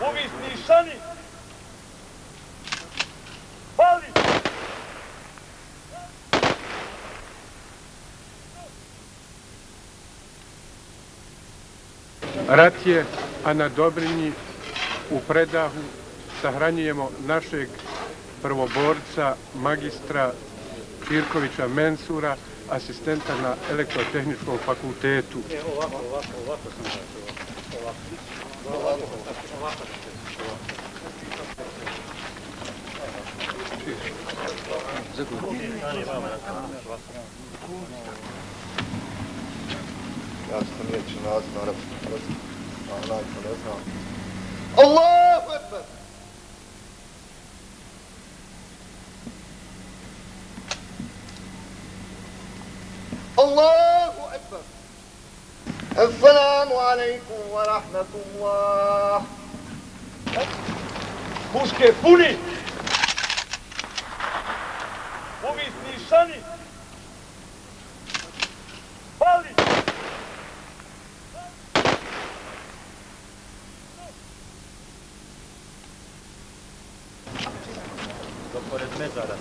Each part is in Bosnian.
Povisni šani! Pali! Rat je, a na Dobrinji u predahu sahranjujemo našeg prvoborca, magistra Čirkovića Mensura, asistenta na Elektrotehničkom fakultetu. Ovako sam ja sam riječi nalaz na arapskom, onaj ko ne znam. Allahu Ekber! Allahu Ekber! Assalamu alaikum wa rahmatullah! Puške puni! Povisni šani! Pali! Pored mezara,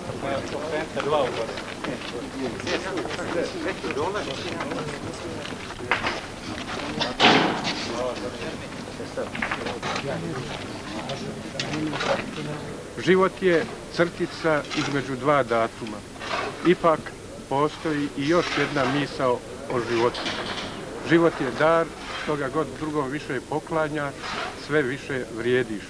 dva ugore. Život je crtica između dva datuma. Ipak postoji i još jedna misao o životu. Život je dar, što ga god drugom više poklanjaš, sve više vrijediš.